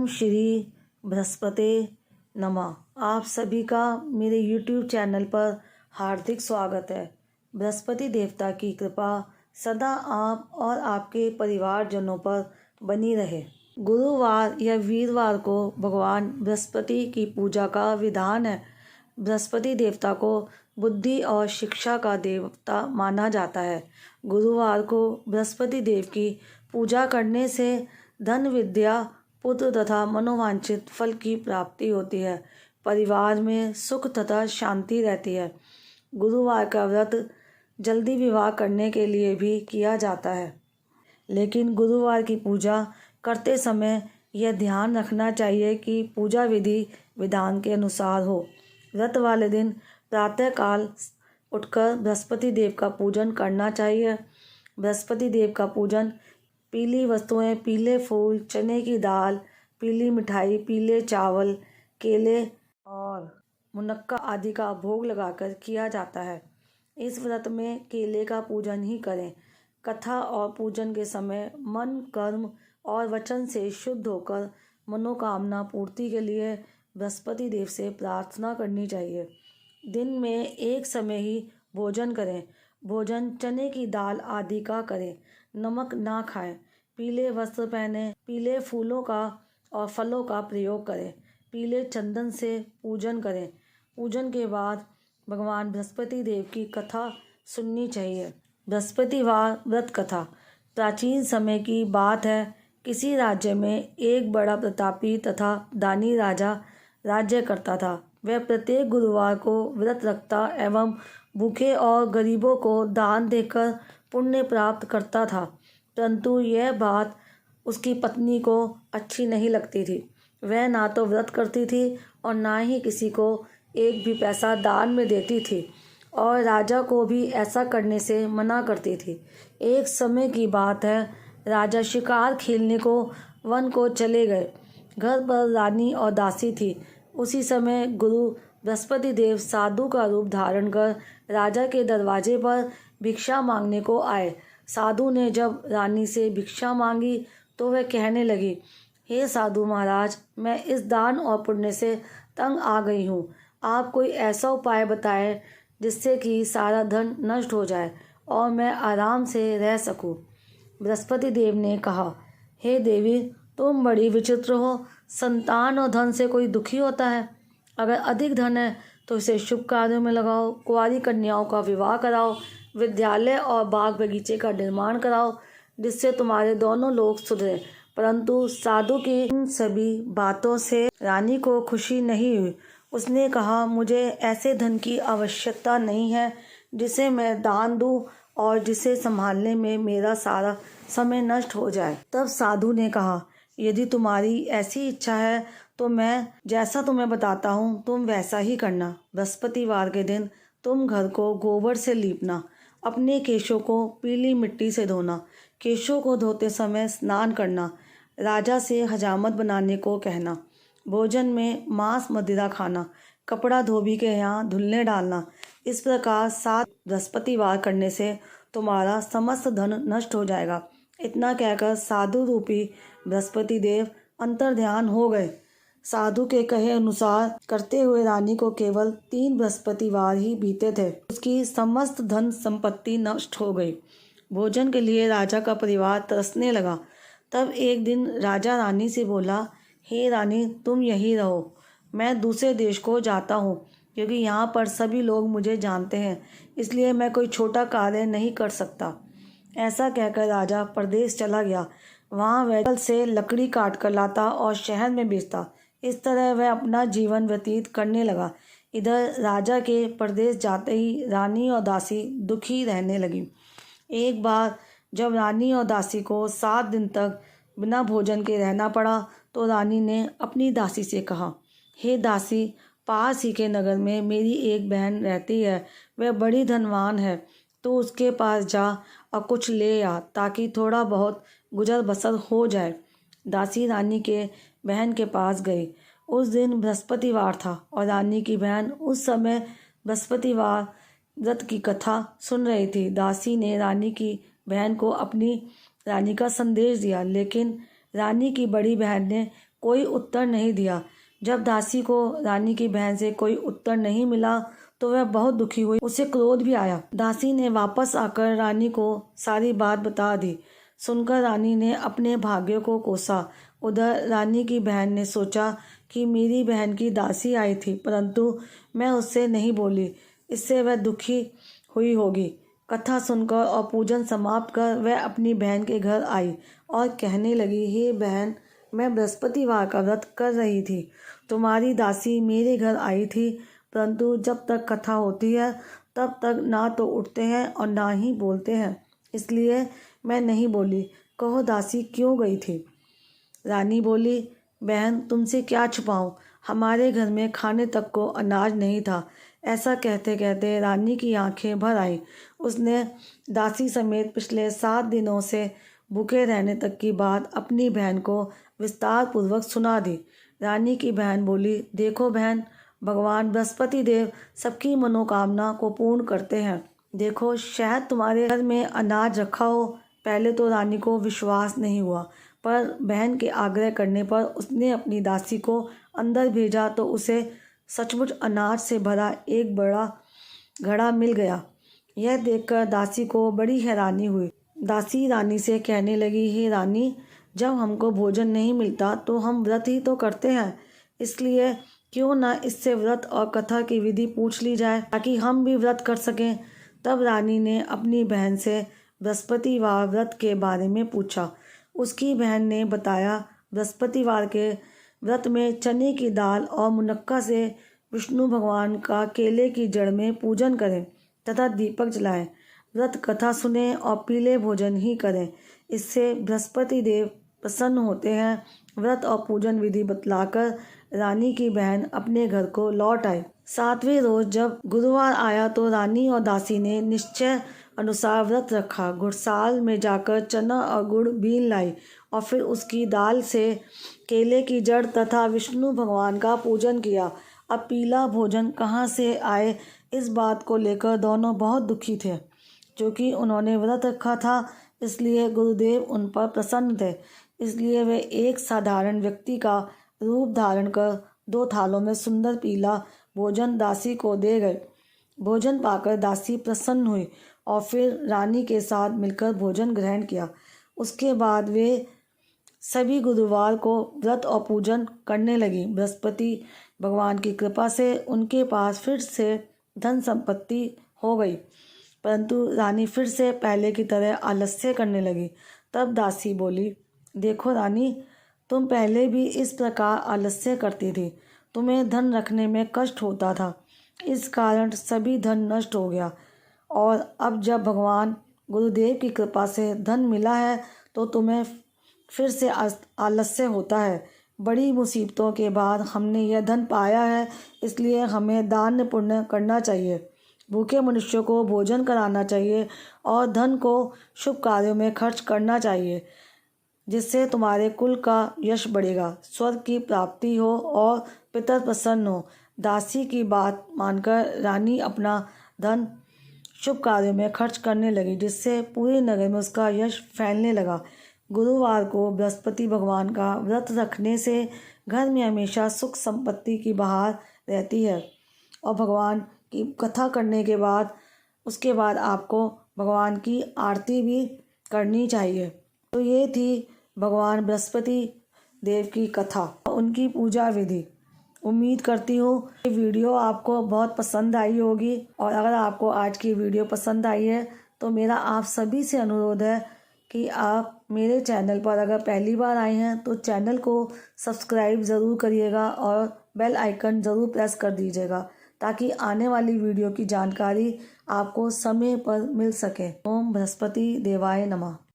ओम श्री बृहस्पति नमः। आप सभी का मेरे YouTube चैनल पर हार्दिक स्वागत है। बृहस्पति देवता की कृपा सदा आप और आपके परिवारजनों पर बनी रहे। गुरुवार या वीरवार को भगवान बृहस्पति की पूजा का विधान है। बृहस्पति देवता को बुद्धि और शिक्षा का देवता माना जाता है। गुरुवार को बृहस्पति देव की पूजा करने से धन, विद्या, पुत्र तथा मनोवांछित फल की प्राप्ति होती है। परिवार में सुख तथा शांति रहती है। गुरुवार का व्रत जल्दी विवाह करने के लिए भी किया जाता है, लेकिन गुरुवार की पूजा करते समय यह ध्यान रखना चाहिए कि पूजा विधि विधान के अनुसार हो। व्रत वाले दिन प्रातःकाल उठकर बृहस्पति देव का पूजन करना चाहिए। बृहस्पति देव का पूजन पीली वस्तुएं, पीले फूल, चने की दाल, पीली मिठाई, पीले चावल, केले और मुनक्का आदि का भोग लगाकर किया जाता है। इस व्रत में केले का पूजन ही करें। कथा और पूजन के समय मन, कर्म और वचन से शुद्ध होकर मनोकामना पूर्ति के लिए बृहस्पति देव से प्रार्थना करनी चाहिए। दिन में एक समय ही भोजन करें। भोजन चने की दाल आदि का करें। नमक ना खाएं। पीले वस्त्र पहनें। पीले फूलों का और फलों का प्रयोग करें। पीले चंदन से पूजन करें। पूजन के बाद भगवान बृहस्पति देव की कथा सुननी चाहिए। बृहस्पतिवार व्रत कथा प्राचीन समय की बात है। किसी राज्य में एक बड़ा प्रतापी तथा दानी राजा राज्य करता था। वह प्रत्येक गुरुवार को व्रत रखता एवं भूखे और गरीबों को दान देकर पुण्य प्राप्त करता था, परंतु यह बात उसकी पत्नी को अच्छी नहीं लगती थी। वह ना तो व्रत करती थी और ना ही किसी को एक भी पैसा दान में देती थी, और राजा को भी ऐसा करने से मना करती थी। एक समय की बात है, राजा शिकार खेलने को वन को चले गए। घर पर रानी और दासी थी। उसी समय गुरु बृहस्पति देव साधु का रूप धारण कर राजा के दरवाजे पर भिक्षा मांगने को आए। साधु ने जब रानी से भिक्षा मांगी तो वह कहने लगी, हे साधु महाराज, मैं इस दान और पुण्य से तंग आ गई हूँ। आप कोई ऐसा उपाय बताएं जिससे कि सारा धन नष्ट हो जाए और मैं आराम से रह सकूं। बृहस्पति देव ने कहा, हे देवी, तुम बड़ी विचित्र हो। संतान और धन से कोई दुखी होता है? अगर अधिक धन है तो इसे शुभ कार्यों में लगाओ। कुंवारी कन्याओं का विवाह कराओ। विद्यालय और बाग बगीचे का निर्माण कराओ, जिससे तुम्हारे दोनों लोग सुधरे। परंतु साधु की इन सभी बातों से रानी को खुशी नहीं हुई। उसने कहा, मुझे ऐसे धन की आवश्यकता नहीं है जिसे मैं दान दूं और जिसे संभालने में मेरा सारा समय नष्ट हो जाए। तब साधु ने कहा, यदि तुम्हारी ऐसी इच्छा है तो मैं जैसा तुम्हें बताता हूँ तुम वैसा ही करना। बृहस्पतिवार के दिन तुम घर को गोबर से लीपना। अपने केशों को पीली मिट्टी से धोना। केशों को धोते समय स्नान करना। राजा से हजामत बनाने को कहना। भोजन में मांस मदिरा खाना। कपड़ा धोबी के यहाँ धुलने डालना। इस प्रकार 7 बृहस्पतिवार करने से तुम्हारा समस्त धन नष्ट हो जाएगा। इतना कहकर साधु रूपी बृहस्पति देव अंतर्ध्यान हो गए। साधु के कहे अनुसार करते हुए रानी को केवल 3 बृहस्पतिवार ही बीते थे। उसकी समस्त धन संपत्ति नष्ट हो गई। भोजन के लिए राजा का परिवार तरसने लगा। तब एक दिन राजा रानी से बोला, हे रानी, तुम यहीं रहो। मैं दूसरे देश को जाता हूँ, क्योंकि यहाँ पर सभी लोग मुझे जानते हैं, इसलिए मैं कोई छोटा कार्य नहीं कर सकता। ऐसा कहकर राजा परदेश चला गया। वहाँ वह जंगल से लकड़ी काट कर लाता और शहर में बेचता। इस तरह वह अपना जीवन व्यतीत करने लगा। इधर राजा के परदेश जाते ही रानी और दासी दुखी रहने लगी। एक बार जब रानी और दासी को 7 दिन तक बिना भोजन के रहना पड़ा तो रानी ने अपनी दासी से कहा, हे दासी, पास ही के नगर में मेरी एक बहन रहती है। वह बड़ी धनवान है, तो उसके पास जा और कुछ ले आ, ताकि थोड़ा बहुत गुजर बसर हो जाए। दासी रानी के बहन के पास गई। उस दिन बृहस्पतिवार था और रानी की बहन उस समय बृहस्पतिवार व्रत की कथा सुन रही थी। दासी ने रानी की बहन को अपनी रानी का संदेश दिया, लेकिन रानी की बड़ी बहन ने कोई उत्तर नहीं दिया। जब दासी को रानी की बहन से कोई उत्तर नहीं मिला तो वह बहुत दुखी हुई, उसे क्रोध भी आया। दासी ने वापस आकर रानी को सारी बात बता दी। सुनकर रानी ने अपने भाग्य को कोसा। उधर रानी की बहन ने सोचा कि मेरी बहन की दासी आई थी, परंतु मैं उससे नहीं बोली, इससे वह दुखी हुई होगी। कथा सुनकर और पूजन समाप्त कर वह अपनी बहन के घर आई और कहने लगी, हे बहन, मैं बृहस्पतिवार का व्रत कर रही थी। तुम्हारी दासी मेरे घर आई थी, परंतु जब तक कथा होती है तब तक ना तो उठते हैं और ना ही बोलते हैं, इसलिए मैं नहीं बोली। कहो दासी क्यों गई थी? रानी बोली, बहन तुमसे क्या छुपाऊं, हमारे घर में खाने तक को अनाज नहीं था। ऐसा कहते कहते रानी की आंखें भर आईं। उसने दासी समेत पिछले 7 दिनों से भूखे रहने तक की बात अपनी बहन को विस्तार पूर्वक सुना दी। रानी की बहन बोली, देखो बहन, भगवान बृहस्पति देव सबकी मनोकामना को पूर्ण करते हैं। देखो शायद तुम्हारे घर में अनाज रखा हो। पहले तो रानी को विश्वास नहीं हुआ, पर बहन के आग्रह करने पर उसने अपनी दासी को अंदर भेजा तो उसे सचमुच अनाज से भरा एक बड़ा घड़ा मिल गया। यह देखकर दासी को बड़ी हैरानी हुई। दासी रानी से कहने लगी, हे रानी, जब हमको भोजन नहीं मिलता तो हम व्रत ही तो करते हैं, इसलिए क्यों ना इससे व्रत और कथा की विधि पूछ ली जाए ताकि हम भी व्रत कर सकें। तब रानी ने अपनी बहन से बृहस्पतिवार व्रत के बारे में पूछा। उसकी बहन ने बताया, बृहस्पतिवार के व्रत में चने की दाल और मुनक्का से विष्णु भगवान का केले की जड़ में पूजन करें तथा दीपक जलाएं, व्रत कथा सुनें और पीले भोजन ही करें, इससे बृहस्पति देव प्रसन्न होते हैं। व्रत और पूजन विधि बतलाकर रानी की बहन अपने घर को लौट आई। 7वें रोज जब गुरुवार आया तो रानी और दासी ने निश्चय अनुसार व्रत रखा। घुड़साल में जाकर चना और गुड़ बीन लाई और फिर उसकी दाल से केले की जड़ तथा विष्णु भगवान का पूजन किया। अब पीला भोजन कहाँ से आए, इस बात को लेकर दोनों बहुत दुखी थे। क्योंकि उन्होंने व्रत रखा था, इसलिए गुरुदेव उन पर प्रसन्न थे, इसलिए वे एक साधारण व्यक्ति का रूप धारण कर 2 थालों में सुंदर पीला भोजन दासी को दे गए। भोजन पाकर दासी प्रसन्न हुई और फिर रानी के साथ मिलकर भोजन ग्रहण किया। उसके बाद वे सभी गुरुवार को व्रत और पूजन करने लगी। बृहस्पति भगवान की कृपा से उनके पास फिर से धन संपत्ति हो गई, परंतु रानी फिर से पहले की तरह आलस्य करने लगी। तब दासी बोली, देखो रानी, तुम पहले भी इस प्रकार आलस्य करती थी, तुम्हें धन रखने में कष्ट होता था, इस कारण सभी धन नष्ट हो गया, और अब जब भगवान गुरुदेव की कृपा से धन मिला है तो तुम्हें फिर से आलस्य होता है। बड़ी मुसीबतों के बाद हमने यह धन पाया है, इसलिए हमें दान पुण्य करना चाहिए, भूखे मनुष्यों को भोजन कराना चाहिए और धन को शुभ कार्यों में खर्च करना चाहिए, जिससे तुम्हारे कुल का यश बढ़ेगा, स्वर्ग की प्राप्ति हो और पितर प्रसन्न हो। दासी की बात मानकर रानी अपना धन शुभ कार्यों में खर्च करने लगी, जिससे पूरे नगर में उसका यश फैलने लगा। गुरुवार को बृहस्पति भगवान का व्रत रखने से घर में हमेशा सुख संपत्ति की बहार रहती है, और भगवान की कथा करने के बाद उसके बाद आपको भगवान की आरती भी करनी चाहिए। तो ये थी भगवान बृहस्पति देव की कथा, उनकी पूजा विधि। उम्मीद करती हूँ ये वीडियो आपको बहुत पसंद आई होगी, और अगर आपको आज की वीडियो पसंद आई है तो मेरा आप सभी से अनुरोध है कि आप मेरे चैनल पर अगर पहली बार आए हैं तो चैनल को सब्सक्राइब ज़रूर करिएगा और बेल आइकन ज़रूर प्रेस कर दीजिएगा, ताकि आने वाली वीडियो की जानकारी आपको समय पर मिल सके। ओम बृहस्पति देवाय नमः।